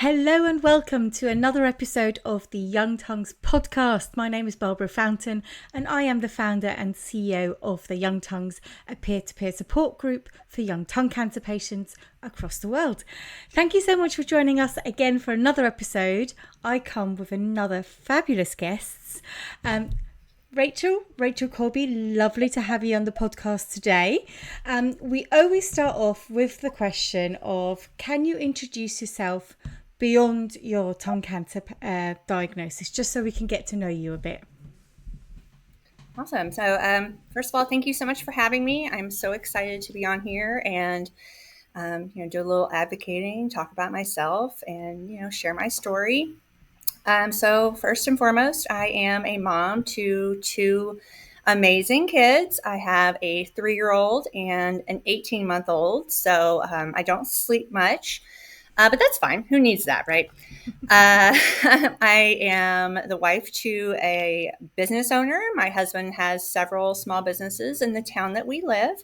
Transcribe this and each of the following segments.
Hello and welcome to another episode of the Young Tongues podcast. My name is Barbara Fountain and I am the founder and CEO of the Young Tongues, a peer-to-peer support group for young tongue cancer patients across the world. Thank you so much for joining us again for another episode. I come with another fabulous guests. Rachel Corby, lovely to have you on the podcast today. We always start off with the question of, can you introduce yourself beyond your tongue cancer diagnosis, just so we can get to know you a bit? Awesome. So, first of all, thank you so much for having me. I'm so excited to be on here and, do a little advocating, talk about myself, and share my story. So, first and foremost, I am a mom to two amazing kids. I have a 3-year-old and an 18-month-old. So, I don't sleep much. But that's fine. Who needs that, right? I am the wife to a business owner. My husband has several small businesses in the town that we live.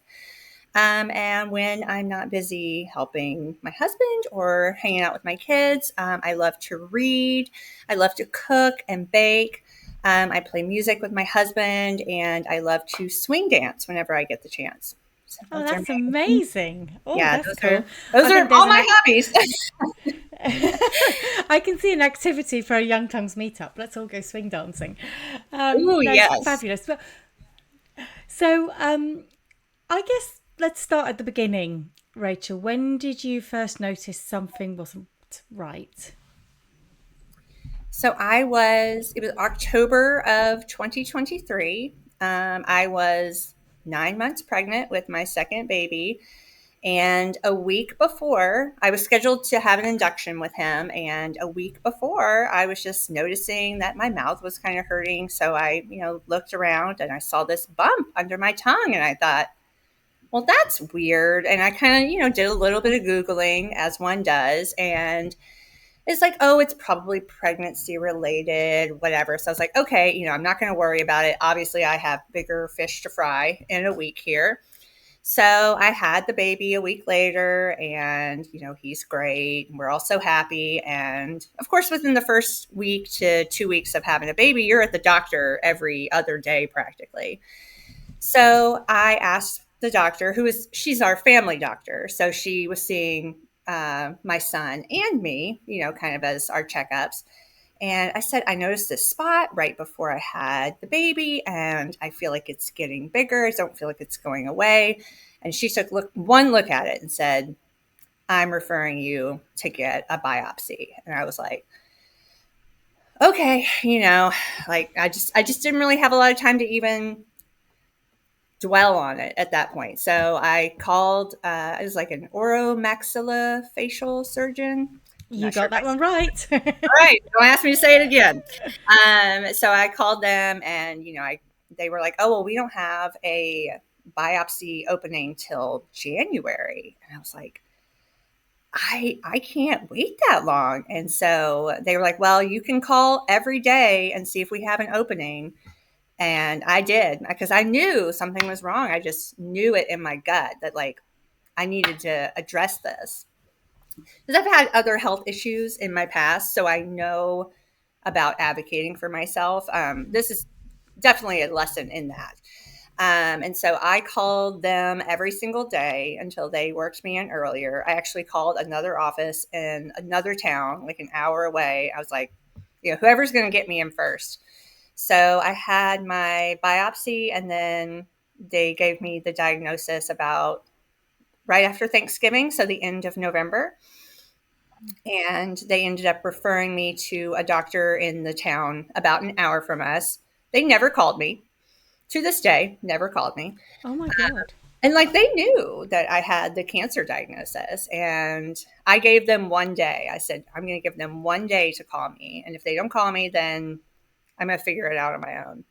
And when I'm not busy helping my husband or hanging out with my kids, I love to read. I love to cook and bake. I play music with my husband, and I love to swing dance whenever I get the chance. So Oh, those are that's amazing. Oh, yeah, that's cool. those I are think all my hobbies. I can see an activity for a Young Tongues meetup. Let's all go swing dancing. Oh That's yes. fabulous. So, I guess let's start at the beginning, Rachel. When did you first notice something wasn't right? So it was October of 2023. I was 9 months pregnant with my second baby. And a week before, I was scheduled to have an induction with him. And a week before, I was just noticing that my mouth was kind of hurting. So I, looked around and I saw this bump under my tongue. And I thought, well, that's weird. And I kind of, did a little bit of Googling as one does. And it's like, oh, it's probably pregnancy related, whatever. So I was like, okay, I'm not going to worry about it. Obviously, I have bigger fish to fry in a week here. So I had the baby a week later, and, he's great. We're all so happy. And of course, within the first week to 2 weeks of having a baby, you're at the doctor every other day practically. So I asked the doctor, she's our family doctor. So she was seeing my son and me, kind of as our checkups. And I said, I noticed this spot right before I had the baby, and I feel like it's getting bigger. I don't feel like it's going away. And she took one look at it and said, I'm referring you to get a biopsy. And I was like, okay, like I just didn't really have a lot of time to even dwell on it at that point. So I called, it was like an oromaxillofacial surgeon. I'm You not sure got if I that one said right. all right. Don't ask me to say it again. So I called them, and they were like, "Oh, well, we don't have a biopsy opening till January." And I was like, "I can't wait that long." And so they were like, "Well, you can call every day and see if we have an opening." And I did, because I knew something was wrong. I just knew it in my gut that, like, I needed to address this, because I've had other health issues in my past, so I know about advocating for myself. This is definitely a lesson in that. And so I called them every single day until they worked me in earlier. I actually called another office in another town, like an hour away. I was like, whoever's going to get me in first. So I had my biopsy, and then they gave me the diagnosis about right after Thanksgiving, so the end of November. And they ended up referring me to a doctor in the town about an hour from us. They never called me. To this day, never called me. Oh my God. And like, they knew that I had the cancer diagnosis, and I gave them one day. I said, I'm going to give them one day to call me. And if they don't call me, then I'm going to figure it out on my own.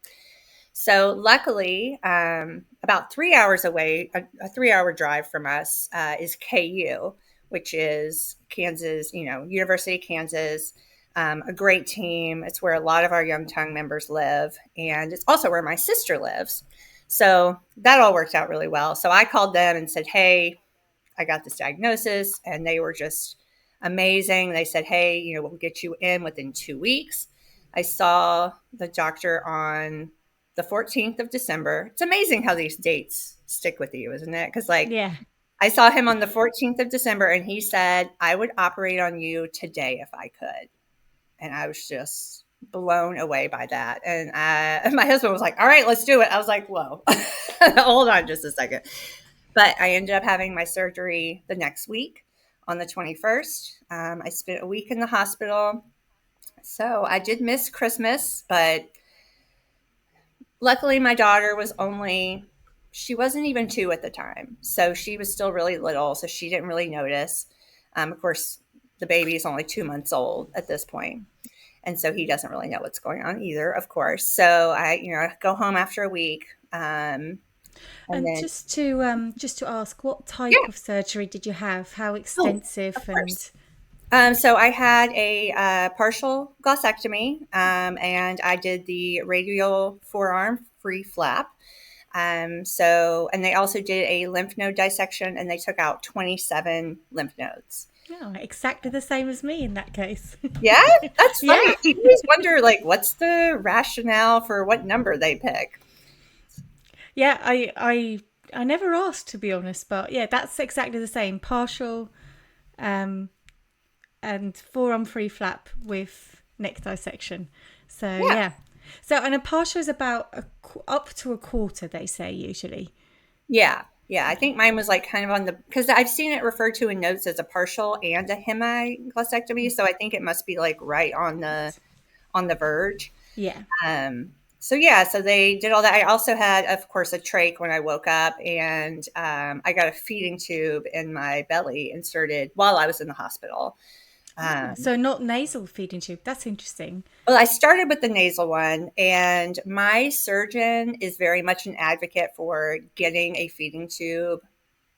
So luckily, about 3 hours away, a 3 hour drive from us, is KU, which is Kansas, University of Kansas, a great team. It's where a lot of our Young Tongue members live, and it's also where my sister lives. So that all worked out really well. So I called them and said, hey, I got this diagnosis, and they were just amazing. They said, hey, we'll get you in within 2 weeks. I saw the doctor on the 14th of December. It's amazing how these dates stick with you, isn't it? Because, like, Yeah. I saw him on the 14th of December, and he said, I would operate on you today if I could. And I was just blown away by that. And my husband was like, all right, let's do it. I was like, whoa, hold on just a second. But I ended up having my surgery the next week on the 21st. I spent a week in the hospital. So I did miss Christmas, but luckily my daughter she wasn't even 2 at the time. So she was still really little. So she didn't really notice. Of course, the baby is only 2 months old at this point. And so he doesn't really know what's going on either, of course. So I go home after a week. And And then, just to ask, what type yeah, of surgery did you have? How oh, extensive? of And course. So I had a partial glossectomy, and I did the radial forearm free flap. And they also did a lymph node dissection, and they took out 27 lymph nodes. oh, exactly the same as me in that case. Yeah, that's Yeah. funny. You always wonder, like, what's the rationale for what number they pick? Yeah, I never asked, to be honest, but yeah, that's exactly the same. Partial um and forearm free flap with neck dissection. So Yeah, yeah. So and a partial is about up to a quarter, they say usually. yeah, yeah. I think mine was like kind of on the because I've seen it referred to in notes as a partial and a hemiglossectomy, so I think it must be like right on the verge. Yeah. So yeah, so they did all that. I also had, of course, a trach when I woke up, and I got a feeding tube in my belly inserted while I was in the hospital. Ah, Um, so not nasal feeding tube. That's interesting. well, I started with the nasal one, and my surgeon is very much an advocate for getting a feeding tube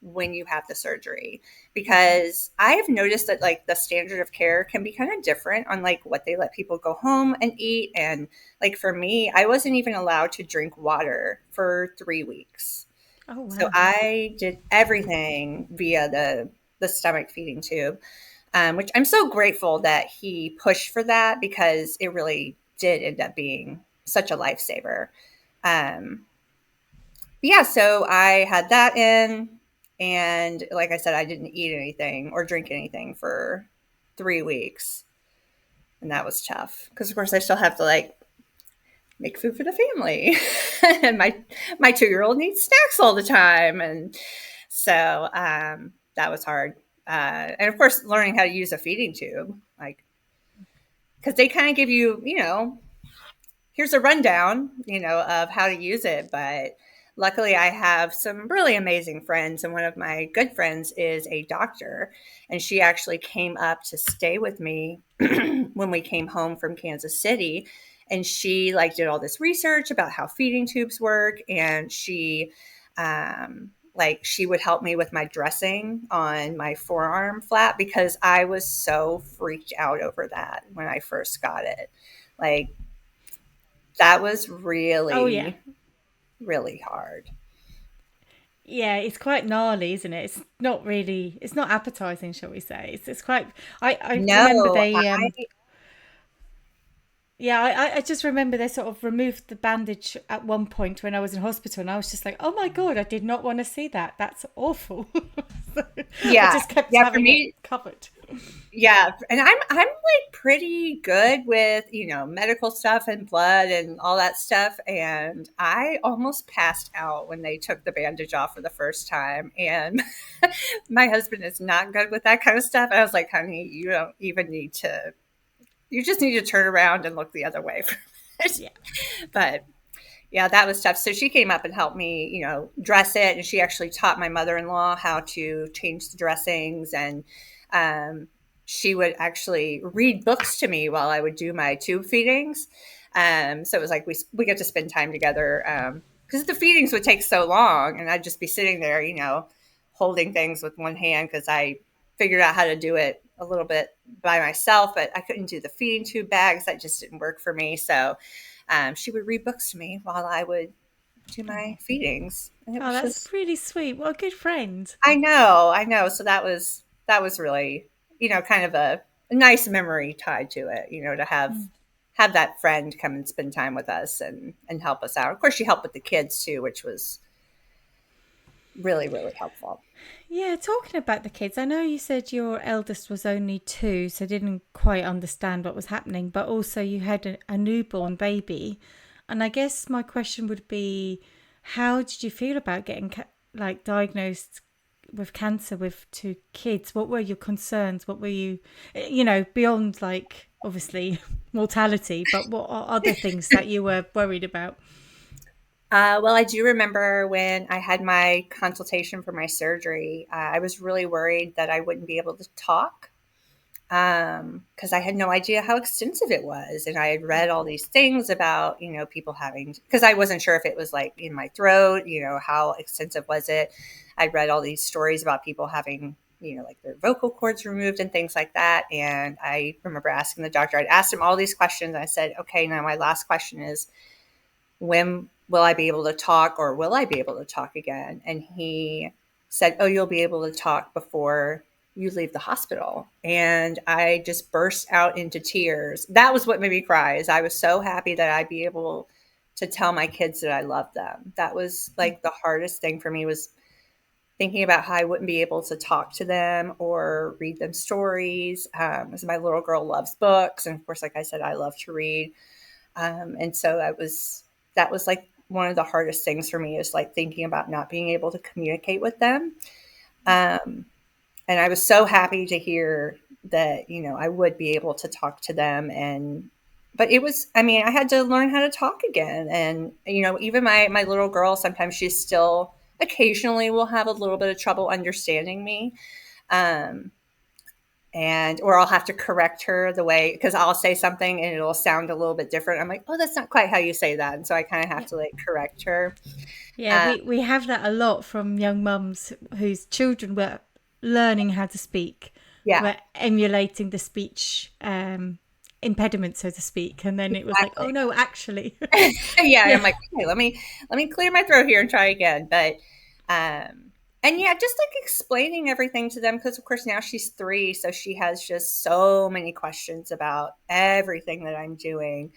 when you have the surgery, because I have noticed that like the standard of care can be kind of different on like what they let people go home and eat. And like for me, I wasn't even allowed to drink water for 3 weeks. Oh So wow. I did everything via the stomach feeding tube, which I'm so grateful that he pushed for that, because it really did end up being such a lifesaver. Um, yeah, so I had that in, and like I said, I didn't eat anything or drink anything for 3 weeks, and that was tough because, of course, I still have to like make food for the family, and my 2-year-old needs snacks all the time, and so that was hard. And of course, learning how to use a feeding tube, like because they kind of give you, here's a rundown, of how to use it. But luckily, I have some really amazing friends, and one of my good friends is a doctor, and she actually came up to stay with me when we came home from Kansas City. And she like did all this research about how feeding tubes work, and she would help me with my dressing on my forearm flap, because I was so freaked out over that when I first got it. Like, that was Oh yeah. really, really hard. Yeah, it's quite gnarly, isn't it? It's not really, it's not appetizing, shall we say. It's quite, I remember No, they, yeah, I just remember they sort of removed the bandage at one point when I was in hospital, and I was just like, oh my God, I did not want to see that. That's awful. So I yeah, just kept yeah, for having it me, covered. yeah, and I'm like pretty good with, medical stuff and blood and all that stuff, and I almost passed out when they took the bandage off for the first time, and my husband is not good with that kind of stuff. And I was like, honey, you don't even need to, you just need to turn around and look the other way for it. Yeah. But yeah, that was tough. So she came up and helped me, dress it. And she actually taught my mother-in-law how to change the dressings. And she would actually read books to me while I would do my tube feedings. So it was like we get to spend time together, because the feedings would take so long, and I'd just be sitting there, holding things with one hand, because I figured out how to do it a little bit by myself, but I couldn't do the feeding tube bags. That just didn't work for me. So she would read books to me while I would do my feedings, and it Oh, was that's just, really sweet. What a good friend. I know. So that was really, kind of a nice memory tied to it, to have that friend come and spend time with us and help us out. Of course, she helped with the kids too, which was really, really helpful. Yeah, talking about the kids, I know you said your eldest was only 2, so didn't quite understand what was happening, but also you had a newborn baby. And I guess my question would be, how did you feel about getting diagnosed with cancer with 2 kids? What were your concerns? What were you, beyond obviously mortality, but what are other things that you were worried about? Well, I do remember when I had my consultation for my surgery, I was really worried that I wouldn't be able to talk because I had no idea how extensive it was. And I had read all these things about, people having, because I wasn't sure if it was like in my throat, how extensive was it. I'd read all these stories about people having, like their vocal cords removed and things like that. And I remember asking the doctor, I'd asked him all these questions. I said, okay, now my last question is, when will I be able to talk, or will I be able to talk again? And he said, oh, you'll be able to talk before you leave the hospital. And I just burst out into tears. That was what made me cry, is I was so happy that I'd be able to tell my kids that I love them. That was like the hardest thing for me, was thinking about how I wouldn't be able to talk to them or read them stories. Because my little girl loves books. And of course, like I said, I love to read. And so that was like one of the hardest things for me, is like thinking about not being able to communicate with them. Um, and I was so happy to hear that, I would be able to talk to them. But it was, I mean, I had to learn how to talk again. And, even my little girl, sometimes she still occasionally will have a little bit of trouble understanding me. Um, or I'll have to correct her the way, because I'll say something and it'll sound a little bit different. I'm like, oh, that's not quite how you say that. And so I kind of have to like correct her. Yeah, Uh, we have that a lot from young mums whose children were learning how to speak, yeah, were emulating the speech impediment, so to speak, and then it was like, oh exactly. no, actually, Yeah. And I'm yeah, like, okay, let me clear my throat here and try again. But, and yeah, just like explaining everything to them. Cause of course now she's 3. So she has just so many questions about everything that I'm doing.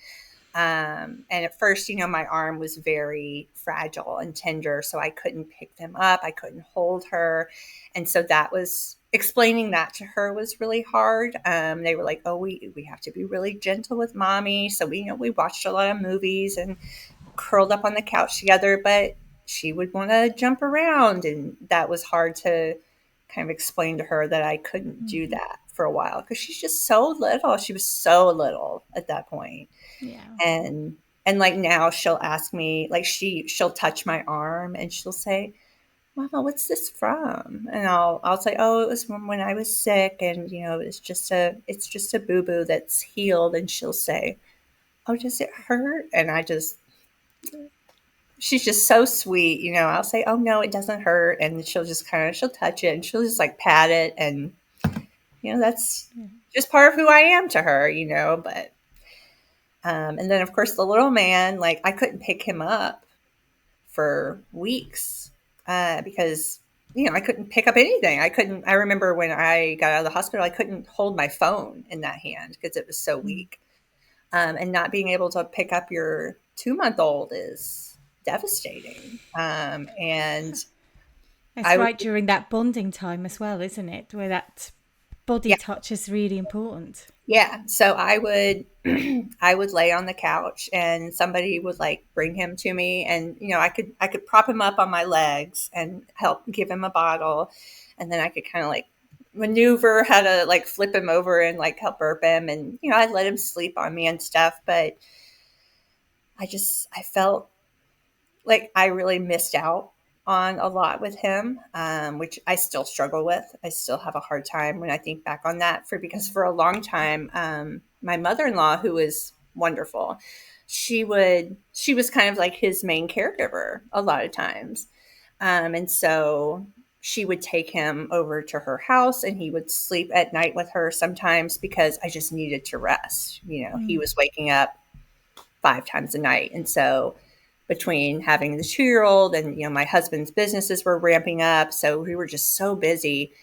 And at first, my arm was very fragile and tender, so I couldn't pick them up. I couldn't hold her. And so that was, explaining that to her was really hard. They were like, oh, we have to be really gentle with mommy. So we watched a lot of movies and curled up on the couch together, but she would want to jump around. And that was hard to kind of explain to her that I couldn't do that for a while, because she's just so little. She was so little at that point. yeah, And like now she'll ask me, like she'll touch my arm and she'll say, Mama, what's this from? And I'll say, oh, it was from when I was sick, and it's just a boo-boo that's healed. And she'll say, oh, does it hurt? And she's just so sweet. I'll say, oh no, it doesn't hurt. And she'll touch it and she'll just like pat it. And, that's just part of who I am to her, but and then, of course, the little man, like, I couldn't pick him up for weeks because, I couldn't pick up anything. I remember when I got out of the hospital, I couldn't hold my phone in that hand because it was so weak. And not being able to pick up your 2-month-old is devastating. And it's I would, right during that bonding time as well, isn't it? Where that body yeah, touch is really important. yeah. So I would I would lay on the couch and somebody would like bring him to me, and I could prop him up on my legs and help give him a bottle, and then I could kind of like maneuver how to like flip him over and like help burp him, and I'd let him sleep on me and stuff. But I felt like I really missed out on a lot with him, which I still struggle with. I still have a hard time when I think back on that, because for a long time, my mother-in-law, who was wonderful, she was kind of like his main caregiver a lot of times. And so she would take him over to her house and he would sleep at night with her sometimes, because I just needed to rest. He was waking up 5 times a night. And so between having the 2-year-old and, my husband's businesses were ramping up. So we were just so busy.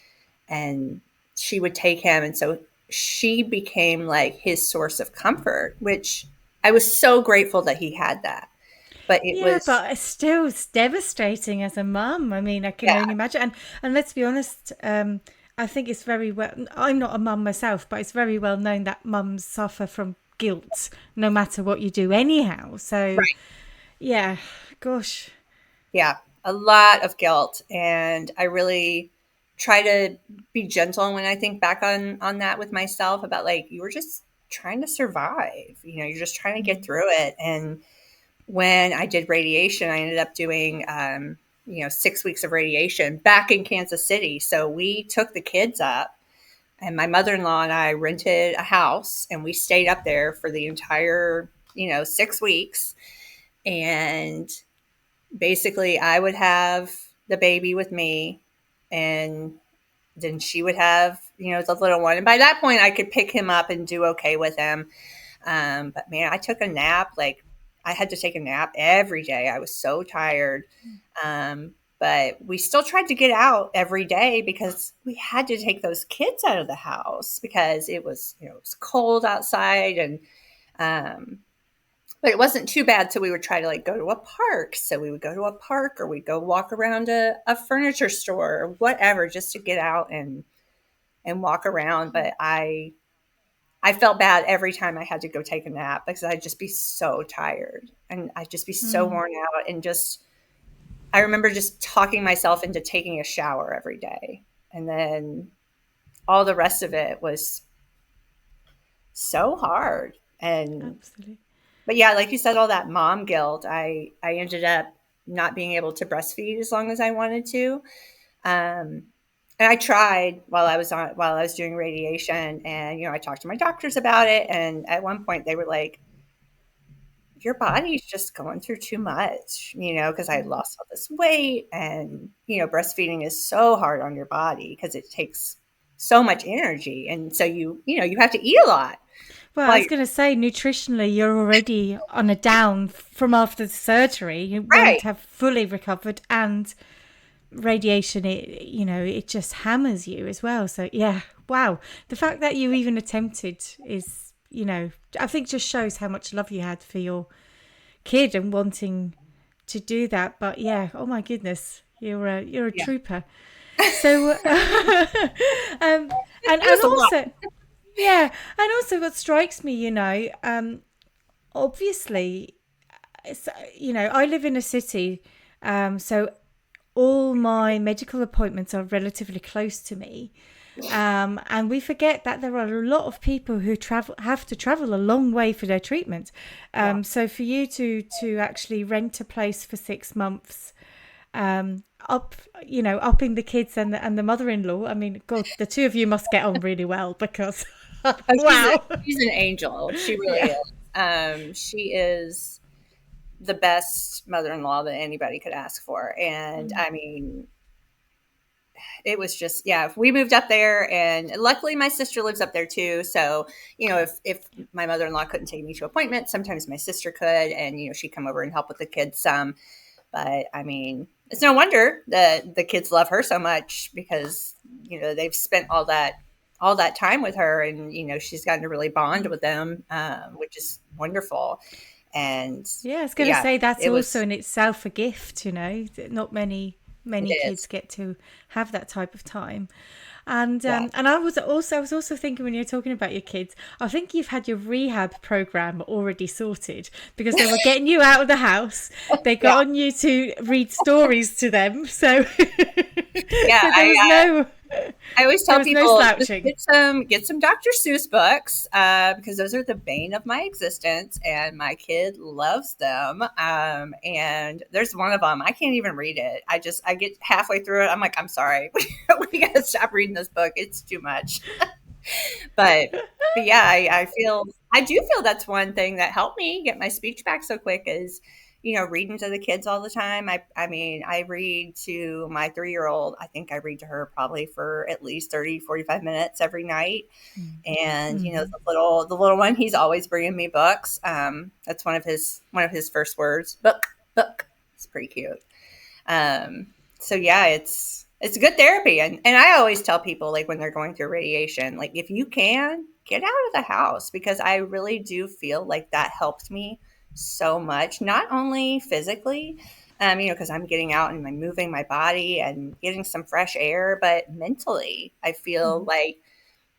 And she would take him. And so she became like his source of comfort, which I was so grateful that he had that. But it Yeah, was, but it's devastating as a mum. I mean, I can yeah, only imagine. And let's be honest, I think it's very well. I'm not a mum myself, but it's very well known that mums suffer from guilt no matter what you do, anyhow. So right. yeah, gosh. Yeah, a lot of guilt. And I really try to be gentle when I think back on that with myself about like, you were just trying to survive. You're just trying to get through it. And when I did radiation, I ended up doing 6 weeks of radiation back in Kansas City. So we took the kids up, and my mother-in-law and I rented a house, and we stayed up there for the entire 6 weeks. And basically, I would have the baby with me, and then she would have the little one. And by that point, I could pick him up and do okay with him. But man, I took a nap. Like, I had to take a nap every day. I was so tired. But we still tried to get out every day because we had to take those kids out of the house because it was cold outside. And um, but it wasn't too bad. So we would try to like go to a park. So we would go to a park, or we'd go walk around a furniture store or whatever, just to get out and walk around. But I felt bad every time I had to go take a nap because I'd just be so tired and I'd just be so worn out. And I remember just talking myself into taking a shower every day. And then all the rest of it was so hard. Absolutely. But yeah, like you said, all that mom guilt, I ended up not being able to breastfeed as long as I wanted to. Um, and I tried while I was doing radiation, and I talked to my doctors about it. And at one point, they were like, "Your body's just going through too much," because I had lost all this weight, and breastfeeding is so hard on your body because it takes so much energy, and so you have to eat a lot Well, I while was you're going to say, nutritionally, you're already on a down from after the surgery. You won't right. have fully recovered, and radiation, it just hammers you as well. So yeah, wow. The fact that you even attempted is, I think just shows how much love you had for your kid and wanting to do that. But yeah, oh my goodness, you're a Yeah, trooper. So it and was a lot. also, yeah, and also what strikes me, obviously, I live in a city, so all my medical appointments are relatively close to me. And we forget that there are a lot of people who have to travel a long way for their treatment. Yeah. So for you to actually rent a place for 6 months, upping the kids and the mother-in-law. I mean, God, the two of you must get on really well because, Oh, wow. she's an angel. She really Yeah. is. She is the best mother-in-law that anybody could ask for. And I mean, it was just, yeah, we moved up there, and luckily my sister lives up there too. So, if my mother-in-law couldn't take me to appointments, sometimes my sister could, and, she'd come over and help with the kids some. But I mean, it's no wonder that the kids love her so much because, they've spent all that time with her, and, she's gotten to really bond with them, which is wonderful. And Yeah, I was going to yeah, say that's it also was, in itself a gift, Not it many kids is. get to have that type of time. And Yeah. I was also thinking when you're talking about your kids, I think you've had your rehab program already sorted because they were getting you out of the house. They Yeah. got on you to read stories to them, so Yeah. so there was no I always there tell was no people, just slouching. get some Dr. Seuss books, because those are the bane of my existence, and my kid loves them. And there's one of them, I can't even read it. I get halfway through it, I'm like, I'm sorry, we gotta stop reading this book. It's too much. But yeah, I do feel that's one thing that helped me get my speech back so quick is, reading to the kids all the time. I mean, I read to my 3-year-old. I think I read to her probably for at least 30, 45 minutes every night. And, the little one, he's always bringing me books. That's one of his first words, book, book. It's pretty cute. So yeah, it's it's good therapy. And I always tell people, like, when they're going through radiation, like, if you can, get out of the house, because I really do feel like that helped me so much, not only physically, because I'm getting out and I'm moving my body and getting some fresh air, but mentally, I feel Mhm. like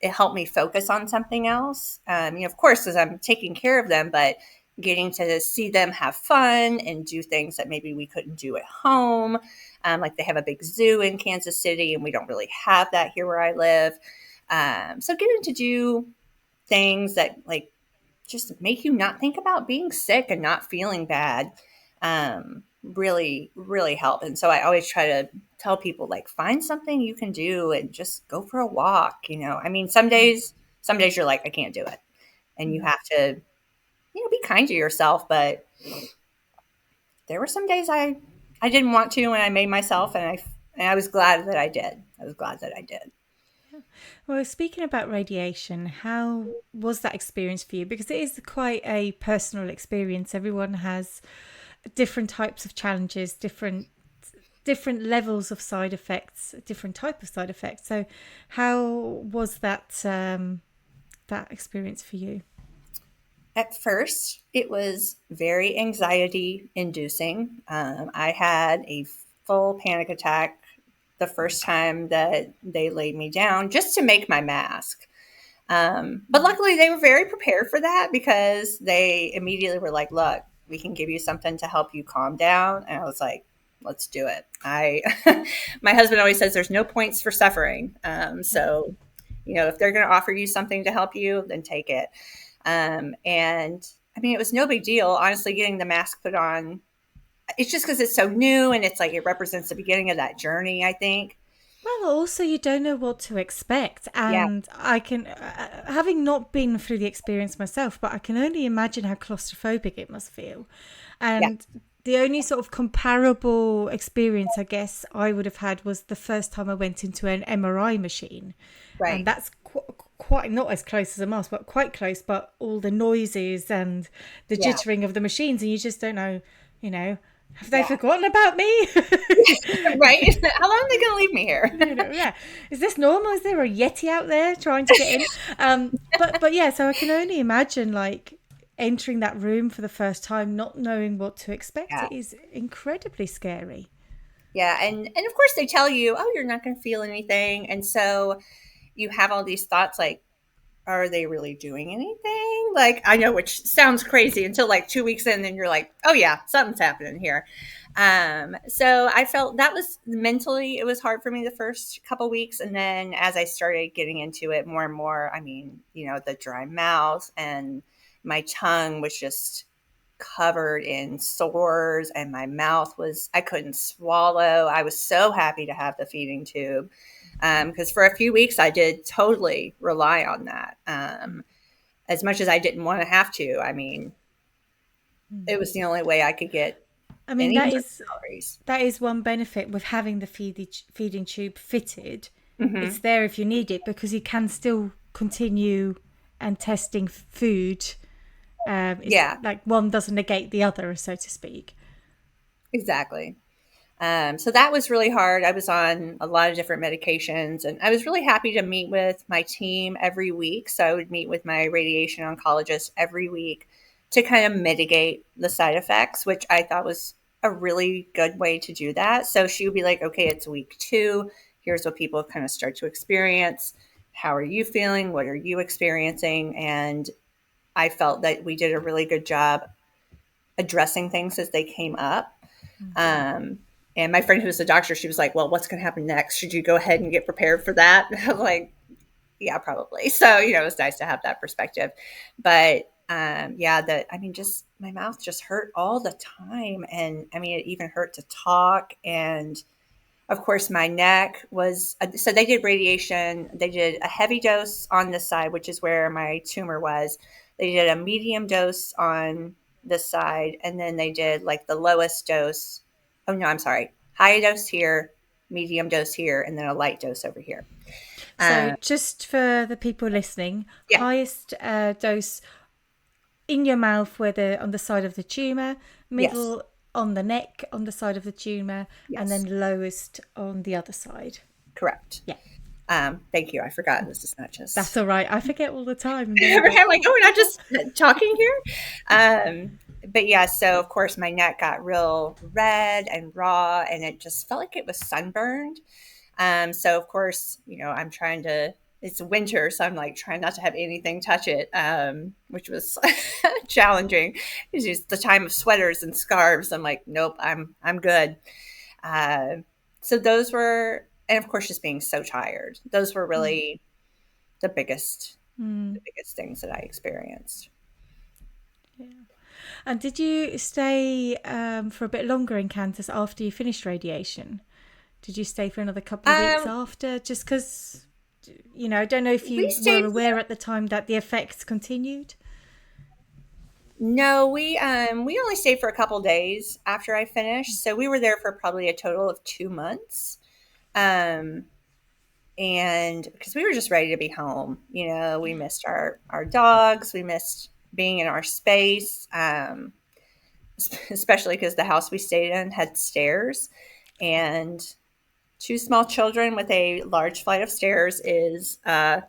it helped me focus on something else. Of course, as I'm taking care of them, but getting to see them have fun and do things that maybe we couldn't do at home. Like they have a big zoo in Kansas City, and we don't really have that here where I live. So getting to do things that like just make you not think about being sick and not feeling bad really, really help. And so I always try to tell people, like, find something you can do and just go for a walk. I mean, some days you're like, I can't do it. And you Mhm. have to, be kind to yourself. But there were some days I didn't want to, and I made myself, and I was glad that I did. I was glad that I did. Well, speaking about radiation, how was that experience for you? Because it is quite a personal experience. Everyone has different types of challenges, different levels of side effects, different type of side effects. So, how was that experience for you? At first, it was very anxiety inducing. I had a full panic attack the first time that they laid me down just to make my mask. But luckily, they were very prepared for that, because they immediately were like, "Look, we can give you something to help you calm down." And I was like, "Let's do it." My husband always says there's no points for suffering. So, if they're going to offer you something to help you, then take it. And I mean, it was no big deal, honestly, getting the mask put on. It's just because it's so new, and it's like it represents the beginning of that journey, I think. Well, also you don't know what to expect, Yeah, and I can, having not been through the experience myself, but I can only imagine how claustrophobic it must feel. yeah, And the only sort of comparable experience I guess I would have had was the first time I went into an MRI machine, and right. that's quite not as close as a mask, but quite close. But all the noises and the Yeah, jittering of the machines, and you just don't know, you know, have they yeah. forgotten about me? Right? How long are they going to leave me here? Yeah. Is this normal? Is there a Yeti out there trying to get in? But yeah, so I can only imagine like entering that room for the first time, not knowing what to expect. Yeah. It is incredibly scary. Yeah, and of course they tell you, "Oh, you're not going to feel anything." And so you have all these thoughts like, are they really doing anything? Like, I know, which sounds crazy until like 2 weeks in, then you're like, "Oh yeah, something's happening here." So I felt that was mentally, it was hard for me the first couple weeks, and then as I started getting into it more and more, I mean, the dry mouth and my tongue was just covered in sores, and my mouth was, I couldn't swallow. I was so happy to have the feeding tube, because for a few weeks I did totally rely on that, as much as I didn't want to have to. I mean, it was the only way I could get I mean, any that is calories. that is one benefit with having the feeding tube fitted. It's Hmm. there if you need it because you can still continue and testing food. It's Yeah, like one doesn't negate the other, so to speak. exactly. So that was really hard. I was on a lot of different medications, and I was really happy to meet with my team every week. So I would meet with my radiation oncologist every week to kind of mitigate the side effects, which I thought was a really good way to do that. So she would be like, "Okay, it's week 2. Here's what people kind of start to experience. How are you feeling? What are you experiencing?" And I felt that we did a really good job addressing things as they came up. Um, and my friend who was a doctor, she was like, "Well, what's going to happen next? Should you go ahead and get prepared for that?" I'm like, "Yeah, probably." So, it was nice to have that perspective. But yeah, I mean, just my mouth just hurt all the time. And I mean, it even hurt to talk. And of course, my neck was, so they did radiation. They did a heavy dose on this side, which is where my tumor was. They did a medium dose on this side, and then they did like the lowest dose. Oh, no, I'm sorry. High dose here, medium dose here, and then a light dose over here. So, Uh, just for the people listening, yeah. highest dose in your mouth, where the on the side of the tumor, Yes. middle on the neck, on the side of the tumour, and Yes, then lowest on the other side. correct. Yeah, Thank you. I forgot this is not that's just. all right. I forget all the time. And then I go, I'm like, oh oh, my we're not just God. talking here. But yeah, so of course my neck got real red and raw, and it just felt like it was sunburned. So of course, I'm trying to. It's winter, so I'm like trying not to have anything touch it, which was challenging. It's just the time of sweaters and scarves. I'm like, nope, I'm good. Uh, so those were, and of course, just being so tired. Those were really the biggest Mm. the biggest things that I experienced. Yeah. And did you stay for a bit longer in Kansas after you finished radiation? Did you stay for another couple of weeks Um, after? Just because, I don't know if we you were stayed. aware at the time that the effects continued. No, we only stayed for a couple days after I finished, so we were there for probably a total of 2 months. Um, and because we were just ready to be home, we Yeah. missed our dogs, we missed being in our space, especially because the house we stayed in had stairs, and two small children with a large flight of stairs is a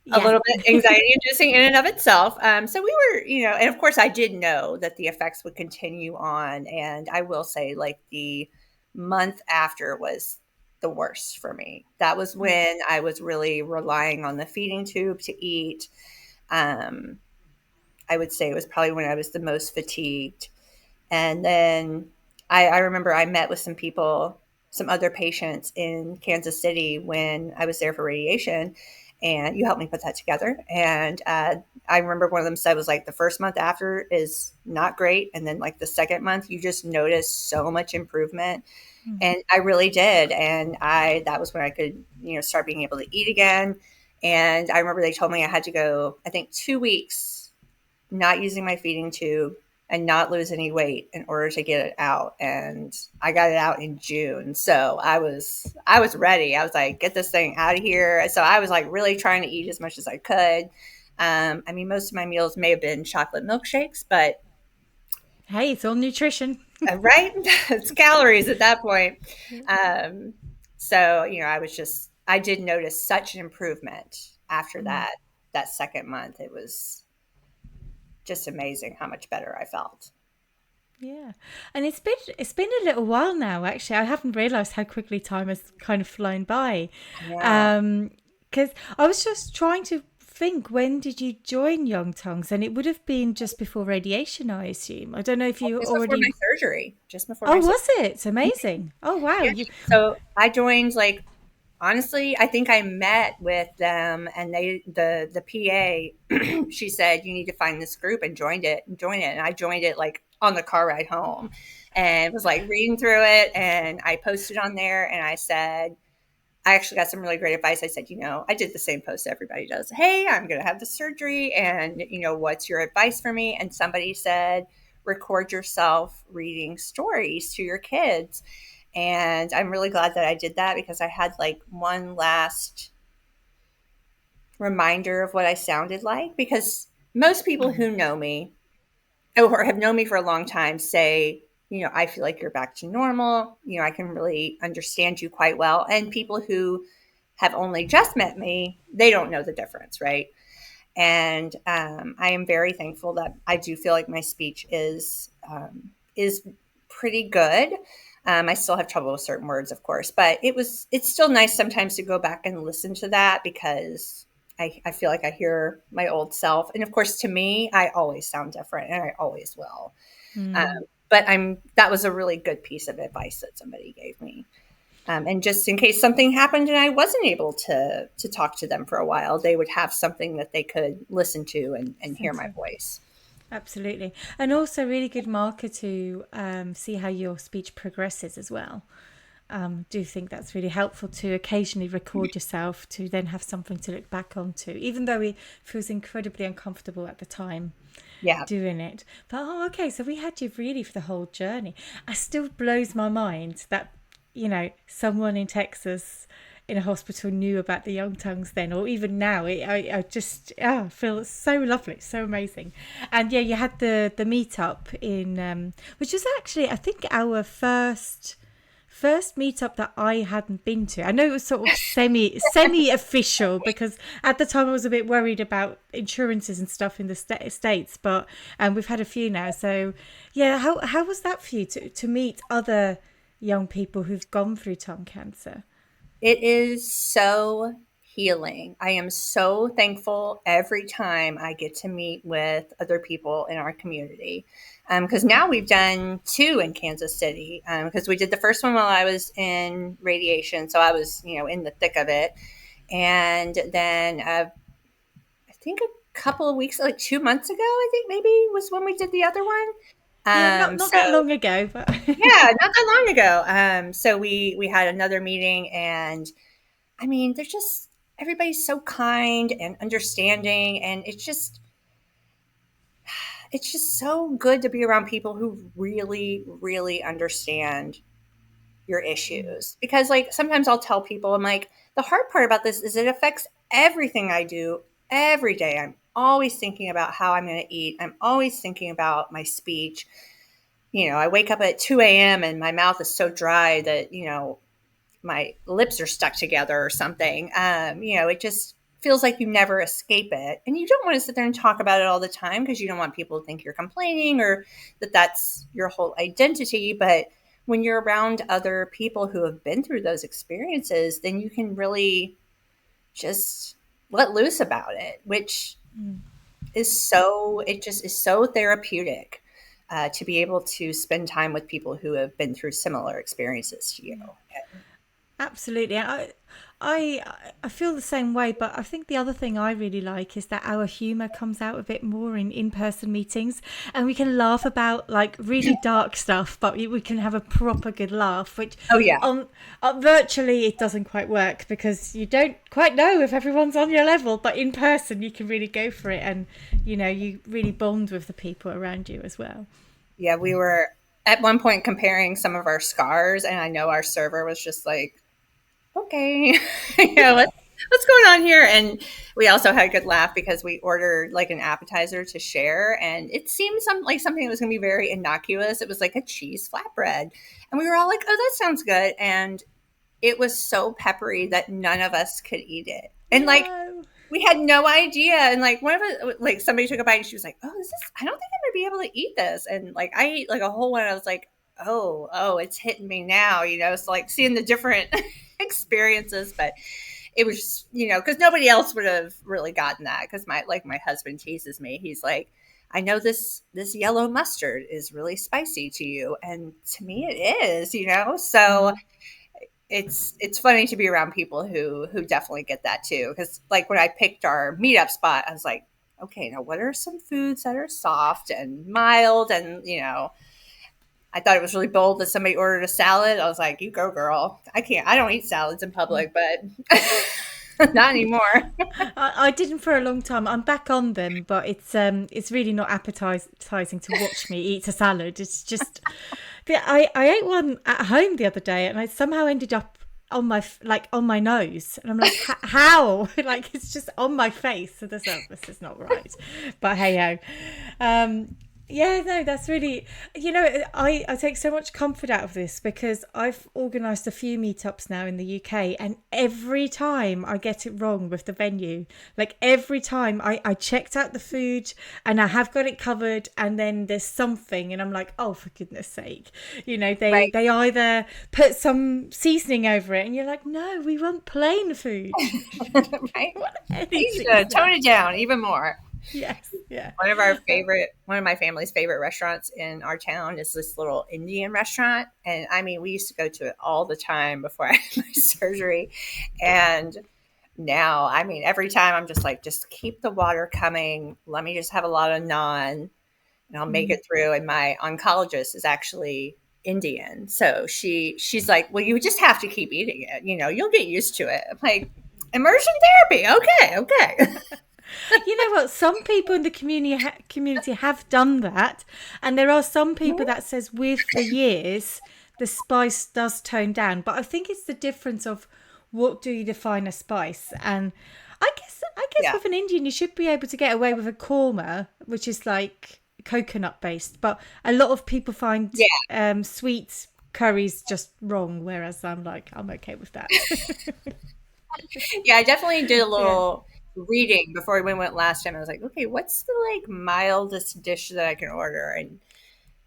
Yeah. little bit anxiety inducing in and of itself. So we were, and of course I did know that the effects would continue on. And I will say, like, the month after was the worst for me. That was Mm. when I was really relying on the feeding tube to eat. Um, I would say it was probably when I was the most fatigued. And then I remember I met with some people, some other patients in Kansas City when I was there for radiation, and you helped me put that together. And I remember one of them said was like the first month after is not great, and then like the second month you just notice so much improvement. Mm. And I really did, and I that was when I could start being able to eat again. And I remember they told me I had to go, I think, 2 weeks not using my feeding tube and not lose any weight in order to get it out. And I got it out in June. So I was ready. I was like, get this thing out of here. So I was like really trying to eat as much as I could. I mean, most of my meals may have been chocolate milkshakes, but Hey, it's all nutrition. right, it's calories at that point. Yeah. Um, so I did notice such an improvement after Mm. that second month. It was just amazing how much better I felt. Yeah, and it's been a little while now. Actually, I haven't realised how quickly time has kind of flown by. Yeah. Because I was just trying to think, when did you join Young Tongues? And it would have been just before radiation, I assume. I don't know if you Just before already. my surgery. Just before Oh, my surgery. was it? It's amazing. Oh, wow. Yeah. You. So I joined, like, honestly, I think I met with them, and the PA, she said, you need to find this group and join it. And I joined it like on the car ride home and was like reading through it. And I posted on there and I said, I actually got some really great advice. I said, I did the same post everybody does. Hey, I'm going to have the surgery. And, what's your advice for me? And somebody said, record yourself reading stories to your kids. And I'm really glad that I did that, because I had like one last reminder of what I sounded like. Because most people who know me or have known me for a long time say, I feel like you're back to normal. I can really understand you quite well. And people who have only just met me, they don't know the difference, right? And I am very thankful that I do feel like my speech is pretty good. I still have trouble with certain words, of course, but it's still nice sometimes to go back and listen to that, because I feel like I hear my old self. And of course, to me, I always sound different, and I always will. Mm. But that was a really good piece of advice that somebody gave me. And just in case something happened and I wasn't able to talk to them for a while, they would have something that they could listen to and hear my voice. Absolutely. And also really good marker to see how your speech progresses as well. Do think that's really helpful to occasionally record yourself to then have something to look back onto, even though it feels incredibly uncomfortable at the time Yeah. doing it. But okay, so we had you really for the whole journey. It still blows my mind that someone in Texas in a hospital knew about the Young Tongues then, or even now. I just feel so lovely, so amazing. And yeah, you had the meetup in which was actually, I think, our first meetup that I hadn't been to. I know it was sort of semi official because at the time I was a bit worried about insurances and stuff in the States, but we've had a few now. So yeah, how was that for you to meet other young people who've gone through tongue cancer? It is so healing. I am so thankful every time I get to meet with other people in our community. Because now we've done two in Kansas City. Because we did the first one while I was in radiation, so I was, in the thick of it. And then I think a couple of weeks, like 2 months ago, I think maybe was when we did the other one. Yeah, not that long ago, but Yeah, not that long ago. So we had another meeting, and I mean, they're just everybody's so kind and understanding, and it's just so good to be around people who really, really understand your issues. Because like sometimes I'll tell people, I'm like, the hard part about this is it affects everything I do every day. I'm always thinking about how I'm going to eat. I'm always thinking about my speech. I wake up at 2 a.m. and my mouth is so dry that, my lips are stuck together or something. It just feels like you never escape it. And you don't want to sit there and talk about it all the time because you don't want people to think you're complaining or that that's your whole identity. But when you're around other people who have been through those experiences, then you can really just let loose about it, which it just is so therapeutic to be able to spend time with people who have been through similar experiences to you. absolutely. I feel the same way, but I think the other thing I really like is that our humour comes out a bit more in in-person meetings, and we can laugh about like really dark stuff, but we can have a proper good laugh, which Oh yeah. virtually it doesn't quite work because you don't quite know if everyone's on your level, but in person you can really go for it, and you really bond with the people around you as well. Yeah, we were at one point comparing some of our scars, and I know our server was just like, okay, what's going on here? And we also had a good laugh because we ordered like an appetizer to share, and it seemed like something that was going to be very innocuous. It was like a cheese flatbread, and we were all like, "Oh, that sounds good." And it was so peppery that none of us could eat it, and like No. we had no idea. And like one of us, like somebody took a bite, and she was like, "Oh, I don't think I'm gonna be able to eat this." And like I ate like a whole one. And I was like, "Oh, it's hitting me now." So like seeing the different experiences, but it was just, because nobody else would have really gotten that. Because my husband teases me. He's like, I know this yellow mustard is really spicy to you, and to me it is. So it's funny to be around people who definitely get that too. Because like when I picked our meetup spot, I was like, okay, now what are some foods that are soft and mild, and I thought it was really bold that somebody ordered a salad. I was like, you go, girl. I don't eat salads in public, but not anymore. I didn't for a long time. I'm back on them, but it's really not appetizing to watch me eat a salad. It's just I ate one at home the other day, and I somehow ended up on my nose, and I'm like, how? Like it's just on my face. So this is not right. But hey ho. Yeah, no, that's really, I take so much comfort out of this because I've organised a few meetups now in the UK, and every time I get it wrong with the venue, like every time I checked out the food and I have got it covered, and then there's something and I'm like, oh, for goodness sake, Right. they either put some seasoning over it and you're like, no, we want plain food. Right. Any You should tone seasoning. it down even more. Yes, yeah. One of my family's favorite restaurants in our town is this little Indian restaurant. And I mean, we used to go to it all the time before I had my surgery. And now, I mean, every time I'm just like, just keep the water coming. Let me just have a lot of naan and I'll make it through. And my oncologist is actually Indian. So she's like, well, you just have to keep eating it. You'll get used to it. I'm like, immersion therapy. Okay. You know what? Some people in the community have done that, and there are some people that says with the years the spice does tone down. But I think it's the difference of what do you define a spice? And I guess Yeah. with an Indian, you should be able to get away with a korma, which is like coconut based. But a lot of people find Yeah. sweet curries just wrong, whereas I'm okay with that. Yeah, I definitely did a Yeah. little reading before we went last time. I was like, okay, what's the like mildest dish that I can order? And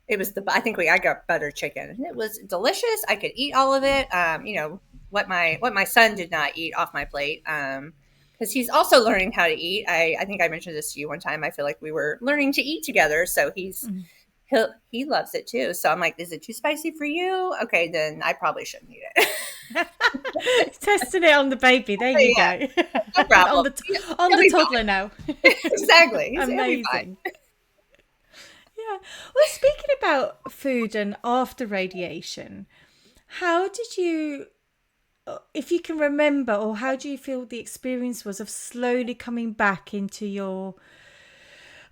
it was I got butter chicken, and it was delicious. I could eat all of it. What my son did not eat off my plate. Because he's also learning how to eat. I think I mentioned this to you one time. I feel like we were learning to eat together, so he loves it too. So I'm like, is it too spicy for you? Okay, then I probably shouldn't eat it. Testing it on the baby. There you Yeah, go. no on problem. the on He'll the be toddler now. fine. Exactly. He'll be fine. Amazing. Yeah. Well, speaking about food and after radiation, how did you, if you can remember, or how do you feel the experience was of slowly coming back into your,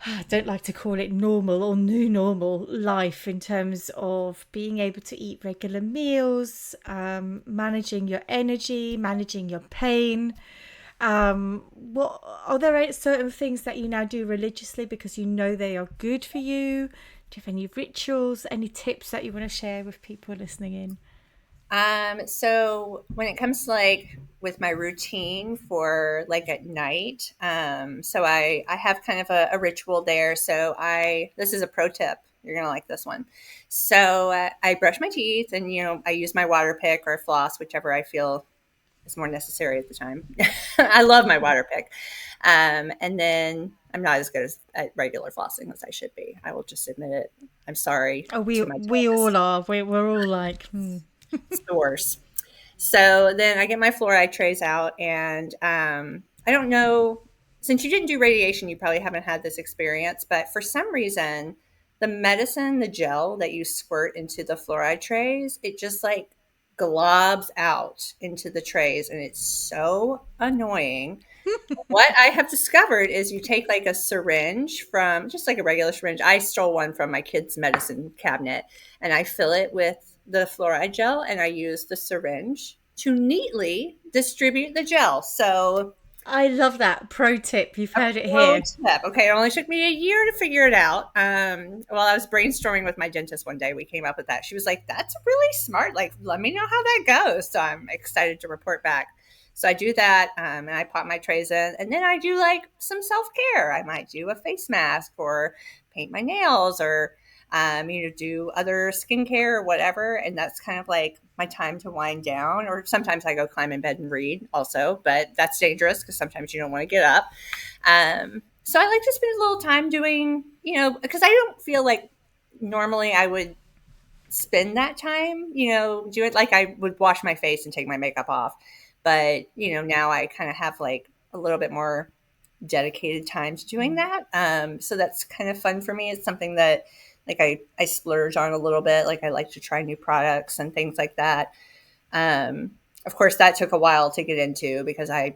I don't like to call it normal or new normal life, in terms of being able to eat regular meals, managing your energy, managing your pain? What are there certain things that you now do religiously because you know they are good for you? Do you have any rituals, any tips that you want to share with people listening in? So when it comes to like with my routine for like at night, so I have kind of a ritual there. This is a pro tip. You're going to like this one. So I brush my teeth and, I use my water pick or floss, whichever I feel is more necessary at the time. I love my water pick. And then I'm not as good at regular flossing as I should be. I will just admit it. I'm sorry Oh, we to my we dentist. all are. We're all like, It's the worst. So then I get my fluoride trays out, and I don't know, since you didn't do radiation, you probably haven't had this experience, but for some reason, the medicine, the gel that you squirt into the fluoride trays, it just like globs out into the trays, and it's so annoying. What I have discovered is you take like a syringe from just like a regular syringe. I stole one from my kid's medicine cabinet, and I fill it with the fluoride gel, and I use the syringe to neatly distribute the gel. So I love that pro tip. You've heard it pro here. tip. Okay, it only took me a year to figure it out. While I was brainstorming with my dentist one day, we came up with that. She was like, "That's really smart. Like, let me know how that goes." So I'm excited to report back. So I do that, and I pop my trays in, and then I do like some self care. I might do a face mask or paint my nails or do other skincare or whatever. And that's kind of like my time to wind down. Or sometimes I go climb in bed and read also, but that's dangerous because sometimes you don't want to get up. So I like to spend a little time doing, because I don't feel like normally I would spend that time, do it like I would wash my face and take my makeup off. But, now I kind of have like a little bit more dedicated time to doing that. So that's kind of fun for me. It's something that like I splurge on a little bit. Like I like to try new products and things like that. Of course, that took a while to get into because I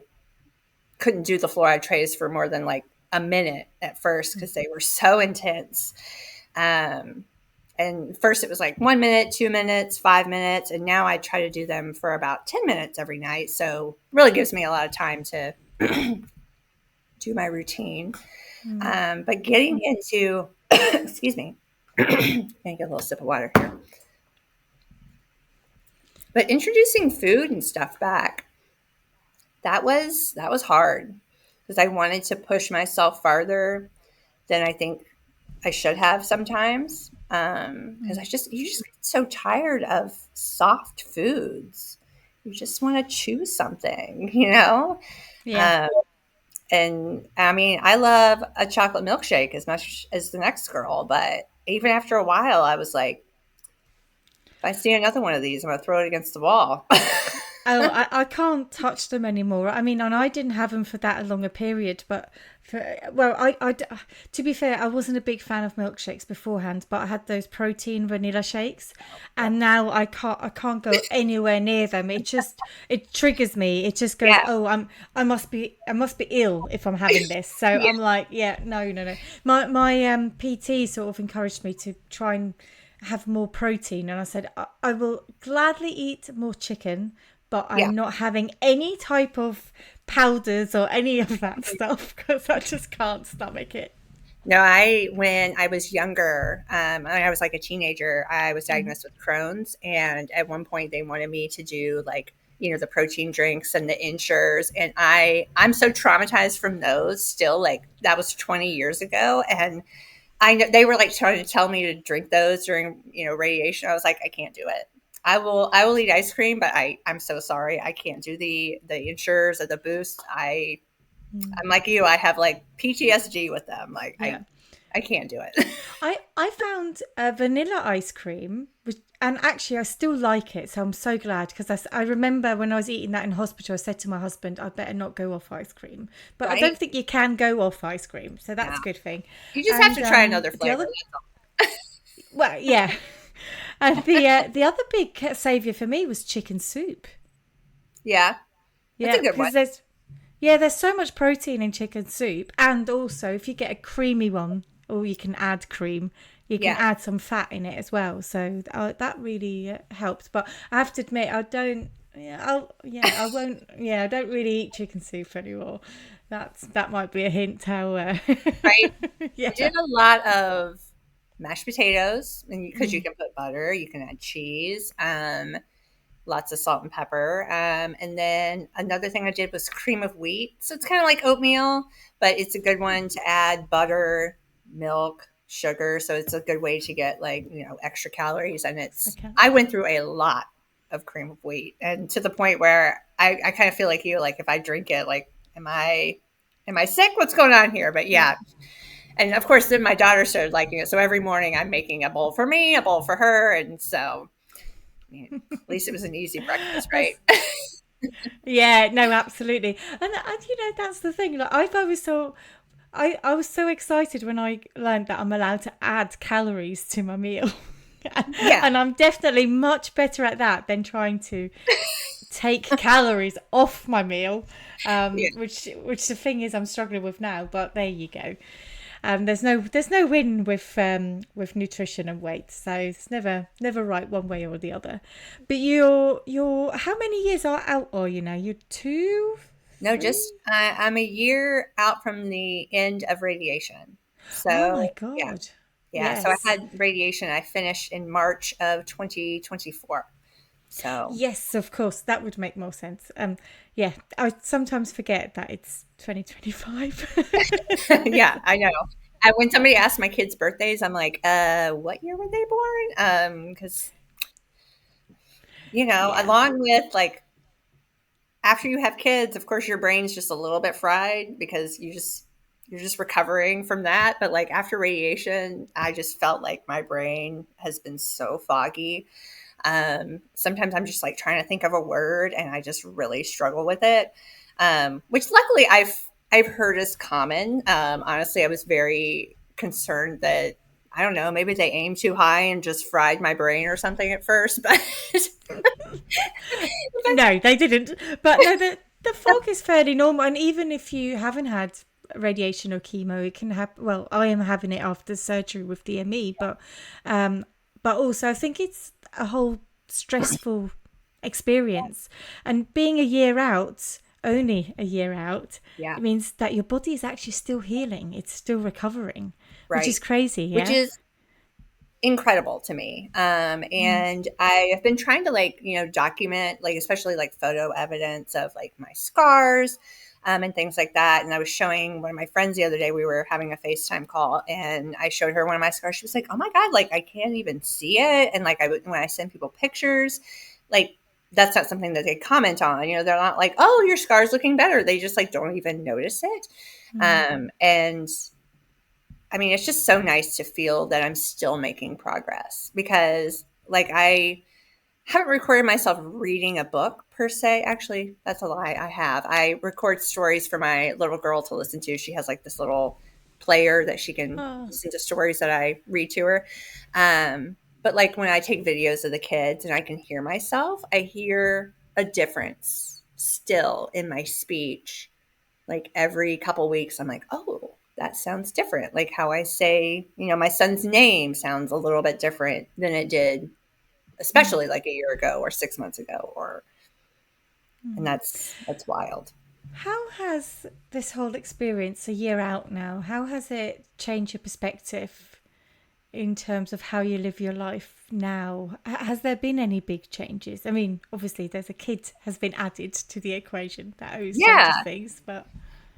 couldn't do the fluoride trays for more than like a minute at first because they were so intense. And first it was like 1 minute, 2 minutes, 5 minutes. And now I try to do them for about 10 minutes every night. So it really gives me a lot of time to do my routine. But getting into, excuse me, I get a little sip of water here. But introducing food and stuff back, that was hard because I wanted to push myself farther than I think I should have sometimes. Because you just get so tired of soft foods. You just want to chew something, Yeah. And I mean, I love a chocolate milkshake as much as the next girl, but even after a while, I was like, if I see another one of these, I'm going to throw it against the wall. Oh, I can't touch them anymore. I mean, and I didn't have them for that long a period, but to be fair, I wasn't a big fan of milkshakes beforehand, but I had those protein vanilla shakes, and now I can't go anywhere near them. It triggers me. It just goes, Yeah. oh, I must be ill if I'm having this. So Yeah. I'm like, yeah, no. My PT sort of encouraged me to try and have more protein, and I said I will gladly eat more chicken, but Yeah. I'm not having any type of powders or any of that stuff because I just can't stomach it. No, when I was younger, when I was like a teenager, I was diagnosed with Crohn's. And at one point they wanted me to do like, the protein drinks and the insures. And I'm so traumatized from those still, like that was 20 years ago. And I know they were like trying to tell me to drink those during, radiation. I was like, I can't do it. I will eat ice cream, but I'm so sorry. I can't do the insures or the boost. I'm like you. I have like PTSD with them. Like Yeah. I can't do it. I found a vanilla ice cream, and actually I still like it, so I'm so glad because I remember when I was eating that in hospital, I said to my husband, "I better not go off ice cream," but I Right? don't think you can go off ice cream, so Yeah. that's a good thing. You just have And to try another the flavor. other, That's all. well, yeah, and the other big savior for me was chicken soup. Yeah. That's a Yeah, good one. because there's so much protein in chicken soup, and also if you get a creamy one, or you can add cream, you can Yeah. add some fat in it as well. So that really helps. But I have to admit, I don't. I won't. Yeah, I don't really eat chicken soup anymore. That might be a hint. How? Right. I Yeah. did a lot of mashed potatoes, and because you can put butter, you can add cheese. Lots of salt and pepper. And then another thing I did was cream of wheat. So it's kind of like oatmeal, but it's a good one to add butter, milk, sugar. So it's a good way to get like, extra calories. And Okay. I went through a lot of cream of wheat, and to the point where I kind of feel like you, like if I drink it, like, am I sick? What's going on here? But Yeah. yeah. And of course, then my daughter started liking it. So every morning I'm making a bowl for me, a bowl for her. And so, I mean, at least it was an easy breakfast, right? That's Yeah, no, absolutely. And that's the thing. Like I was so excited when I learned that I'm allowed to add calories to my meal. Yeah. And I'm definitely much better at that than trying to take calories off my meal, Yeah. which the thing is I'm struggling with now. But there you go. There's no win with nutrition and weight, so it's never right one way or the other. But you're how many years out are you now? You're two, No, three? just I'm a year out from the end of radiation. Oh my So, yeah. God. Yeah. So I Yes. had radiation. I finished in March of 2024. So, Yes, of course. That would make more sense. Yeah, I sometimes forget that it's 2025. yeah, I know. When somebody asks my kids' birthdays, I'm like, what year were they born? Because, Yeah. along with like after you have kids, of course, your brain's just a little bit fried because you're just recovering from that. But like after radiation, I just felt like my brain has been so foggy. Sometimes I'm just like trying to think of a word, and I just really struggle with it. Which luckily I've heard is common. Honestly, I was very concerned that I don't know, maybe they aimed too high and just fried my brain or something at first, but No, they didn't. But no, the fog is fairly normal, and even if you haven't had radiation or chemo, it can happen. Well, I am having it after surgery with DME, um, but also I think it's a whole stressful experience, and being a year out, only a year out, yeah, it means that your body is actually still healing. It's still recovering, which is right. crazy. Which Yeah. is incredible to me. And I have been trying to like, document like especially like photo evidence of like my scars and things like that. And I was showing one of my friends the other day, we were having a FaceTime call and I showed her one of my scars. She was like, oh my God, like I can't even see it. And like when I send people pictures, like that's not something that they comment on. They're not like, oh, your scar's looking better. They just like don't even notice it. And I mean, it's just so nice to feel that I'm still making progress because, like, I haven't recorded myself reading a book per se. Actually, that's a lie. I have. I record stories for my little girl to listen to. She has like this little player that she can Oh. listen to stories that I read to her. But like when I take videos of the kids and I can hear myself, I hear a difference still in my speech like every couple weeks I'm like, oh, that sounds different. Like how I say, my son's name sounds a little bit different than it did, especially like a year ago or 6 months ago or And that's wild. How has this whole experience, a year out now, how has it changed your perspective in terms of how you live your life now? Has there been any big changes? I mean, obviously, there's a kid has been added to the equation. That always changes Yeah. things, but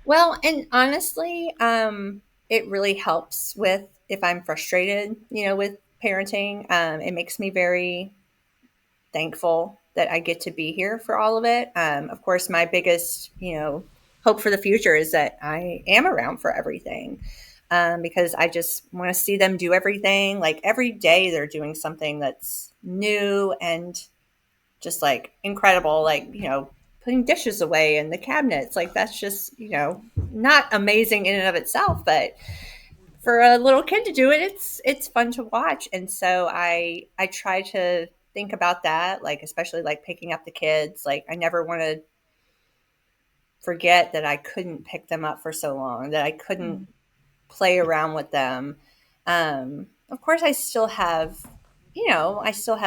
Well, and honestly, it really helps with if I'm frustrated, with parenting. It makes me very thankful that I get to be here for all of it. Of course, my biggest, hope for the future is that I am around for everything, because I just want to see them do everything. Like every day, they're doing something that's new and just like incredible. Like, putting dishes away in the cabinets. Like that's just, not amazing in and of itself, but for a little kid to do it, it's fun to watch. And so I try to think about that, like especially like picking up the kids. Like I never want to forget that I couldn't pick them up for so long, that I couldn't play around with them. Of course, I still have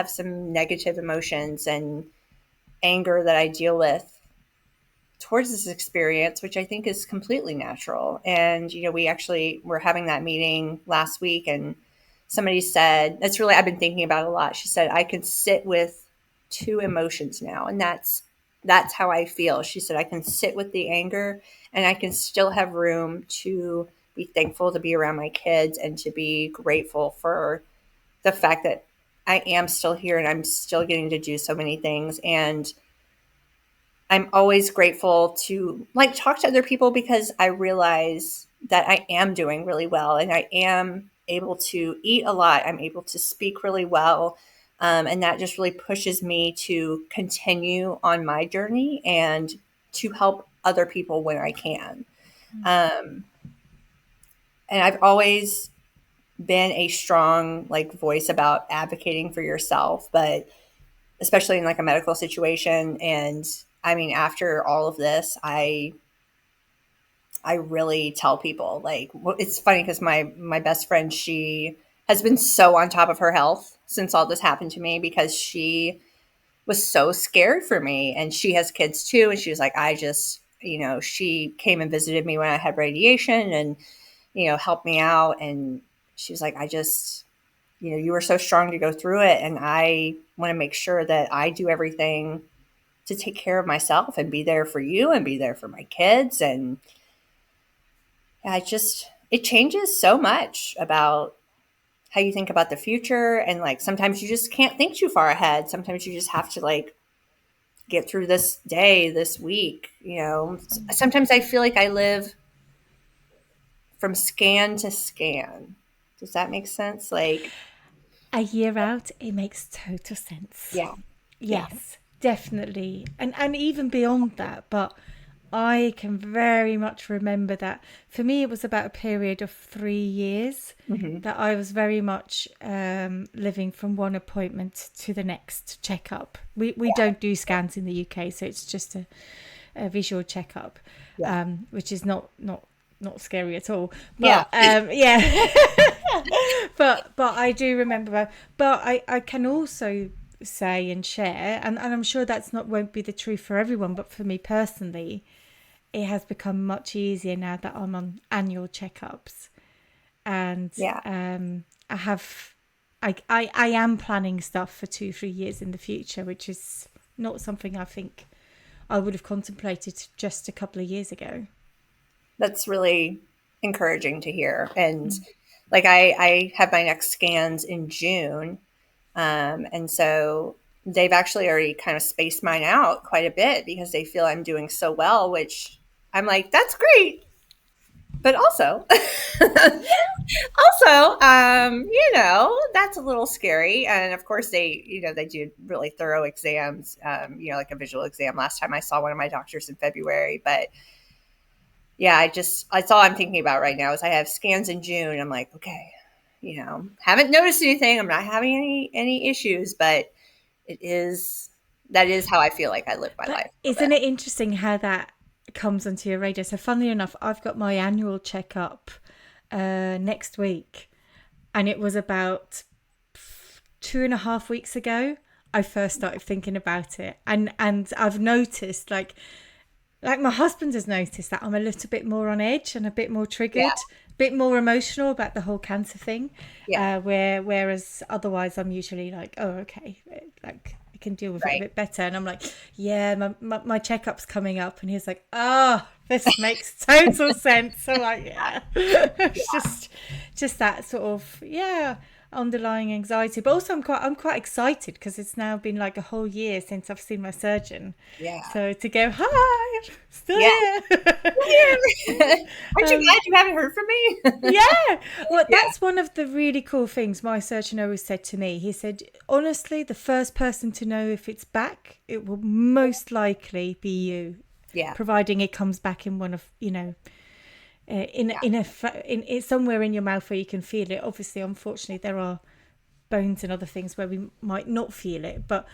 some negative emotions and anger that I deal with towards this experience, which I think is completely natural. And, we actually were having that meeting last week, and somebody said, that's really, I've been thinking about it a lot. She said, I can sit with two emotions now. And that's how I feel. She said, I can sit with the anger and I can still have room to be thankful to be around my kids and to be grateful for the fact that I am still here and I'm still getting to do so many things. And I'm always grateful to like talk to other people because I realize that I am doing really well and I am able to eat a lot. I'm able to speak really well. And that just really pushes me to continue on my journey and to help other people when I can. Um, and I've always been a strong like voice about advocating for yourself, but especially in like a medical situation. And I mean, after all of this, I really tell people like it's funny because my best friend, she has been so on top of her health since all this happened to me because she was so scared for me, and she has kids too, and she was like, I just, she came and visited me when I had radiation and helped me out, and she was like, I just, you were so strong to go through it, and I want to make sure that I do everything to take care of myself and be there for you and be there for my kids. And it changes so much about how you think about the future. And like, sometimes you just can't think too far ahead. Sometimes you just have to like get through this day, this week, sometimes I feel like I live from scan to scan. Does that make sense? Like, a year out, it makes total sense. yeah, yeah. Yes, definitely. And even beyond that, but I can very much remember that for me it was about a period of 3 years Mm-hmm. that I was very much living from one appointment to the next checkup. We don't do scans in the UK, so it's just a visual checkup, Yeah. which is not scary at all. Yeah. But yeah. but I do remember. But I can also say and share, and I'm sure that's not won't be the truth for everyone, but for me personally, it has become much easier now that I'm on annual checkups, and Yeah. I am planning stuff for 2-3 years in the future, which is not something I think I would have contemplated just a couple of years ago. That's really encouraging to hear. And like, I have my next scans in June. And so they've actually already kind of spaced mine out quite a bit because they feel I'm doing so well, which I'm like, that's great. But also, that's a little scary. And of course, they do really thorough exams, like a visual exam. Last time I saw one of my doctors in February. But yeah, that's all I'm thinking about right now is I have scans in June. I'm like, okay, haven't noticed anything. I'm not having any issues, but that is how I feel like I live my But life a little isn't bit. it interesting how that comes onto your radar? So, funnily enough, I've got my annual checkup next week, and it was about 2.5 weeks ago. I first started thinking about it. And I've noticed, like my husband has noticed that I'm a little bit more on edge and a bit more Yeah. triggered, a bit more emotional about the whole cancer thing. Yeah. Whereas otherwise I'm usually like, oh, okay, like I can deal with it a Right. bit better. And I'm like, yeah, my checkup's coming up. And he's like, oh, this makes total sense. So like, yeah, it's just that sort of, yeah, underlying anxiety. But also I'm quite excited because it's now been like a whole year since I've seen my surgeon. Yeah. So to go, hi, I'm still Yeah. here. Aren't you glad you haven't heard from me? Yeah. Well, Yeah. that's one of the really cool things my surgeon always said to me. He said, honestly, the first person to know if it's back, it will most likely be you, Yeah. providing it comes back in one of, in somewhere in your mouth where you can feel it. Obviously, unfortunately, there are bones and other things where we might not feel it, but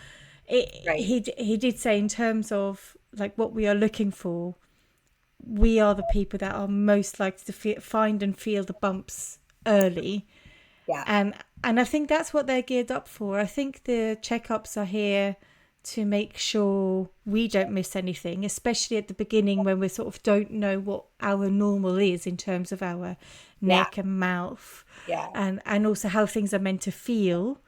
Right. he did say, in terms of like what we are looking for, we are the people that are most likely to find and feel the bumps early. Yeah. And I think that's what they're geared up for. I think the checkups are here to make sure we don't miss anything, especially at the beginning when we sort of don't know what our normal is in terms of our Yeah. neck and mouth, Yeah. and also how things are meant to feel.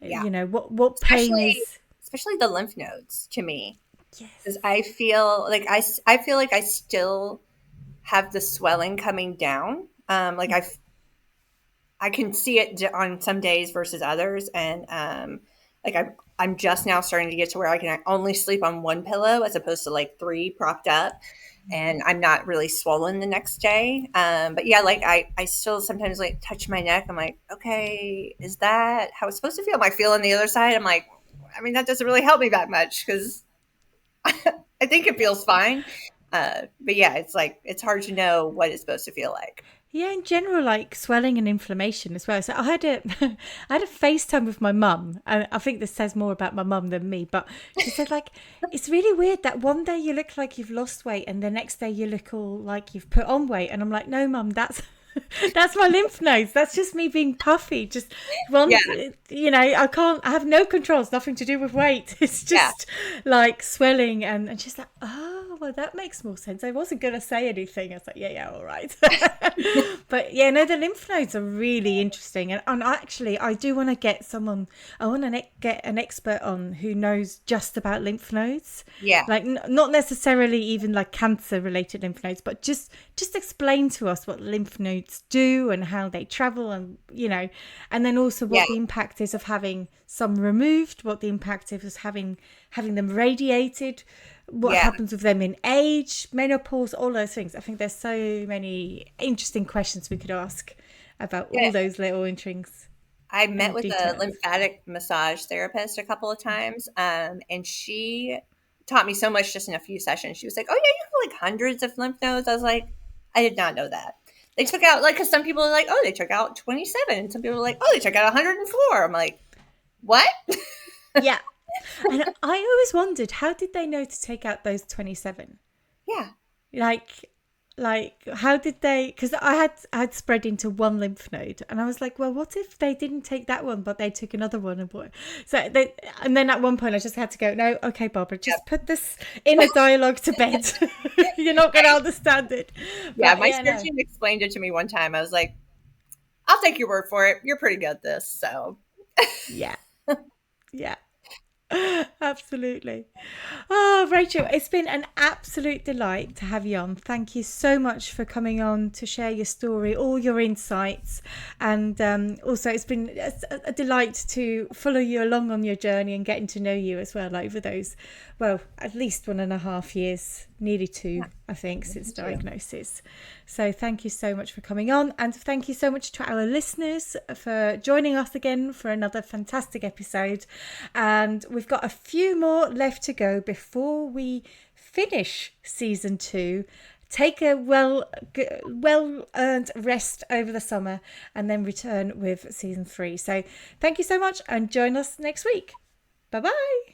Yeah. What pain is. Especially the lymph nodes to me. Yes. Because I feel like I feel like I still have the swelling coming down. Like I can see it on some days versus others, and like I'm just now starting to get to where I can only sleep on one pillow as opposed to like three propped up, and I'm not really swollen the next day. But yeah, like I still sometimes like touch my neck. I'm like, okay, is that how it's supposed to feel? Am I feeling the other side? I'm like, I mean, that doesn't really help me that much because I think it feels fine. But yeah, it's like it's hard to know what it's supposed to feel like. Yeah, in general, like swelling and inflammation as well. So I had a, I had a FaceTime with my mum, and I think this says more about my mum than me. But she said, like, it's really weird that one day you look like you've lost weight, and the next day you look all like you've put on weight. And I'm like, no, mum, that's that's my lymph nodes. That's just me being puffy. Just one, Yeah, I have no control. It's nothing to do with weight. It's yeah, just like swelling, and she's like, oh, well, that makes more sense. I wasn't gonna say anything. I was like, yeah, all right. But yeah, no, the lymph nodes are really interesting, and actually, I do want to get someone. I want to get an expert on who knows just about lymph nodes, yeah, like not necessarily even like cancer related lymph nodes, but just explain to us what lymph nodes do and how they travel, and and then also yeah, what the impact is of having some removed, what the impact is of having them radiated, what yeah. happens with them in age, menopause, all those things. I think there's so many interesting questions we could ask about all Yeah. those little intrigues I met and with a details. lymphatic massage therapist a couple of times, and she taught me so much just in a few sessions. She was like, "Oh yeah, you have like hundreds of lymph nodes." I was like, "I did not know that." They took out like because some people are like, "Oh, they took out 27," and some people are like, "Oh, they took out 104." I'm like, "What?" Yeah. And I always wondered, how did they know to take out those 27? Yeah, Like, how did they? Because I had spread into one lymph node, and I was like, well, what if they didn't take that one, but they took another one, and what? And then at one point, I just had to go, no, okay, Barbara, just put this inner dialogue to bed. You're not going to understand it. yeah. But My yeah, no, surgeon explained it to me one time. I was like, "I'll take your word for it. You're pretty good at this." So yeah, yeah. Absolutely. Oh, Rachel, it's been an absolute delight to have you on. Thank you so much for coming on to share your story, all your insights. And also, it's been a delight to follow you along on your journey and getting to know you as well over those, well, at least 1.5 years, nearly two, I think, since diagnosis. So thank you so much for coming on. And thank you so much to our listeners for joining us again for another fantastic episode. And we've got a few more left to go before we finish season 2. Take a well earned rest over the summer and then return with season 3. So thank you so much and join us next week. Bye bye.